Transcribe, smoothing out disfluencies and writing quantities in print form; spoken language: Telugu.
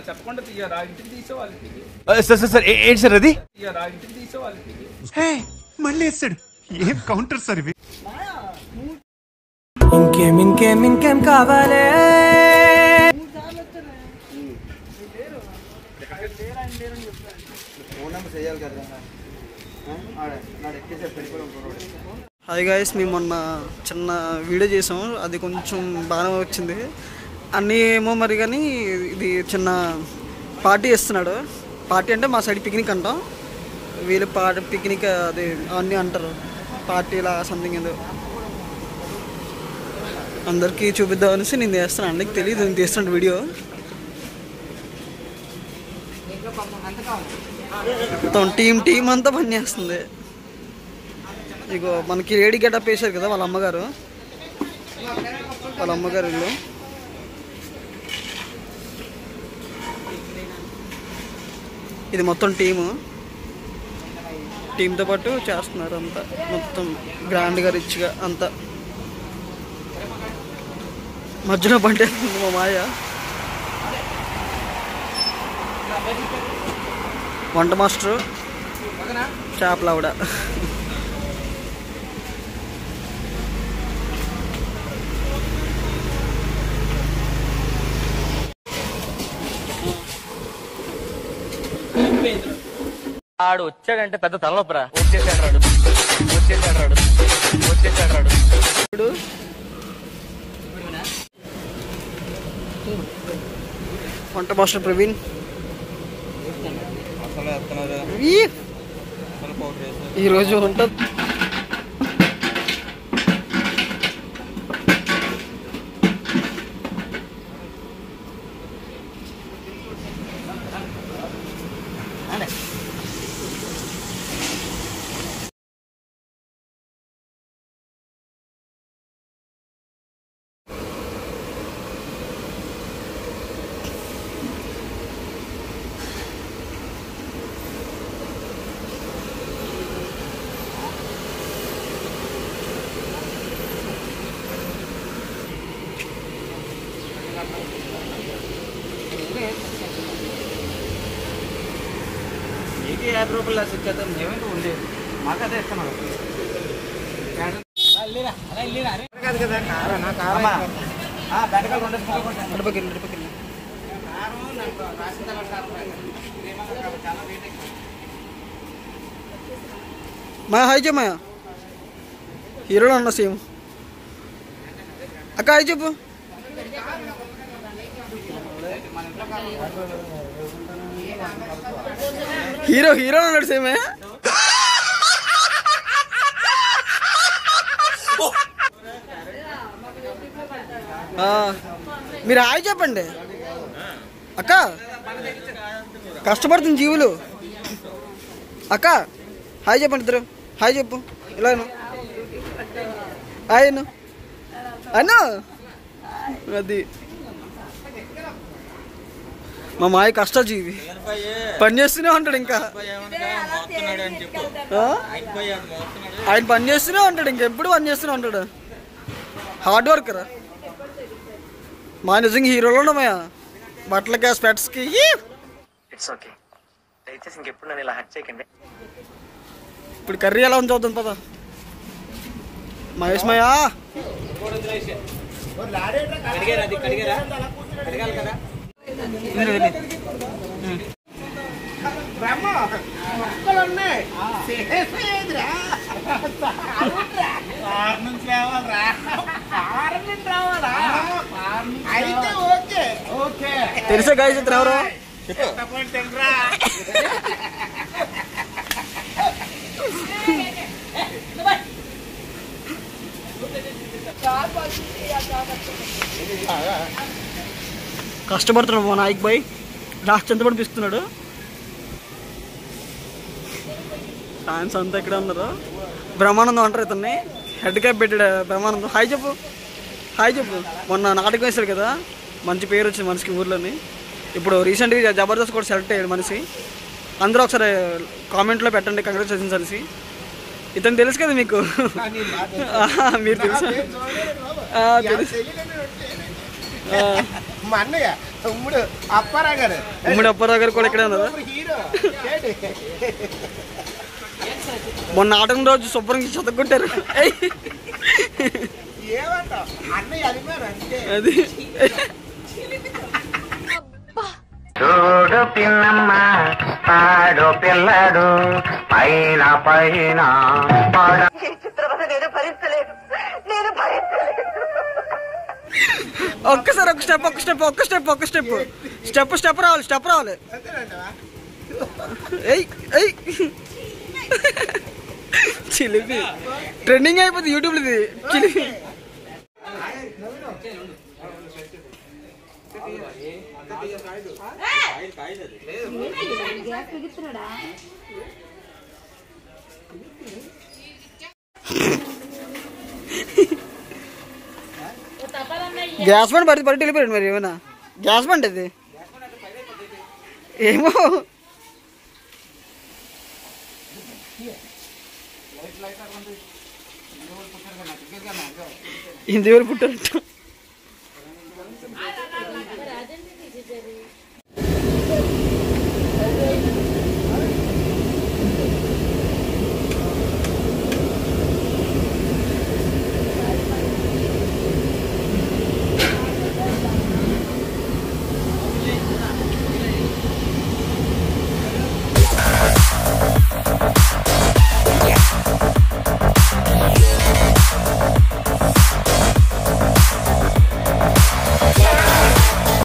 చెప్పకుండా తీయరా ఇంటికి తీసేవాళ్ళకి సార్ సార్ ఏంటి సార్ అది తీయరా ఇంటికి తీసేవాళ్ళకి మళ్ళీ వేస్తాడు ఏం కౌంటర్ సార్ ఇవి ఇంకేం కావాలే హాయ్ గాయస్, మేము మొన్న చిన్న వీడియో చేసాము, అది కొంచెం బాగానే వచ్చింది అన్నీ ఏమో మరి. కానీ ఇది చిన్న పార్టీ ఇస్తున్నాడు. పార్టీ అంటే మా సైడ్ పిక్నిక్ అంటాం, వీళ్ళు పిక్నిక్ అది అన్నీ అంటారు, పార్టీలా సంథింగ్ ఏదో. అందరికీ చూపిద్దాం అనేసి నేను చేస్తున్నాను. అందరికి తెలియదు నేను తీస్తున్నాను వీడియో. మొత్తం టీం అంతా పని చేస్తుంది. ఇగో మనకి లేడీ గెటప్ వేశారు కదా వాళ్ళ అమ్మగారు ఇల్లు. ఇది మొత్తం టీంతో పాటు చేస్తున్నారు అంతా, మొత్తం గ్రాండ్గా రిచ్గా అంతా. మధ్యలో బండి మా మాయ వంట మాస్టరు చేపలావిడ. ఆడు వచ్చాడంటే పెద్ద తలనొప్పరా. వచ్చేసాడు ఇప్పుడు వంట మాస్టర్ ప్రవీణ్ ఈరోజు ఉంటుంది. రూపాయలు ఇచ్చేద్దాం ఏమైనా ఉండేది మాకు అదే ఇస్తున్నాడు మా హాయ్ చెప్పమా, హీరోలో ఉన్నా సేమ్. అక్క హాయ్ చెప్పు. హీరో ఉన్నాడు సేమే. మీరు హాయ్ చెప్పండి అక్క, కష్టపడుతుంది జీవులు. అక్క హాయ్ చెప్పండి ఇద్దరు, హాయ్ చెప్పు. ఇలా హాయ్ అను అది. మా మాయ కష్టజీవి, పని చేస్తూనే ఉంటాడు. ఇంకా ఆయన పని చేస్తూనే ఉంటాడు, ఇంకెప్పుడు పని చేస్తూనే ఉంటాడు. హార్డ్ వర్కర్ మా. నిజంగా హీరోలో ఉన్నామయ్యా బట్టలకి స్పెట్స్కి. ఇప్పుడు కర్రీ ఎలా ఉంది చూద్దాం పద. మహేష్ మయా తెలుసా గాయస్ ఇతను ఎవరు? కష్టపడుతున్నాడు మా నాయక్ బాయ్, లాస్ట్ ఎంత పడిపిస్తున్నాడు. ఫ్యాన్స్ అంతా ఇక్కడ ఉన్నారు. బ్రహ్మానందం అంటారు ఇతన్ని. హెడ్ క్యాప్ పెట్టాడు బ్రహ్మానందం. హాయ్ చెప్పు, హాయ్ చెప్పు. మొన్న నాటకం వేశాడు కదా, మంచి పేరు వచ్చింది మనిషికి ఊర్లోని. ఇప్పుడు రీసెంట్గా జబర్దస్త్ కూడా సెలెక్ట్ అయ్యాడు మనిషి. అందరూ ఒకసారి కామెంట్లో పెట్టండి కంగ్రాచులేషన్స్ అనేసి. ఇతను తెలుసు కదా మీకు, మీరు తెలుసా? తెలుసు. ఉమ్మడి అప్పారావు గారు కూడా ఇక్కడే ఉన్నారు. మొన్న నాటకం రోజు శుభ్రంగా చదువుకుంటారు. అది చూడు పిన్నమ్మ పాడు పిల్లడు పైన పైన ఒక్కసారి స్టెప్ రావాలి. చిలిపి ట్రెండింగ్ అయిపోతుంది యూట్యూబ్లో ఇది చిలిపి. గ్యాస్ బండ్ పడి వెళ్ళిపోయాడు. మరి ఏమన్నా గ్యాస్ బండ్ అది ఏమో. ఇంటి ఎవరు పుట్టారంట.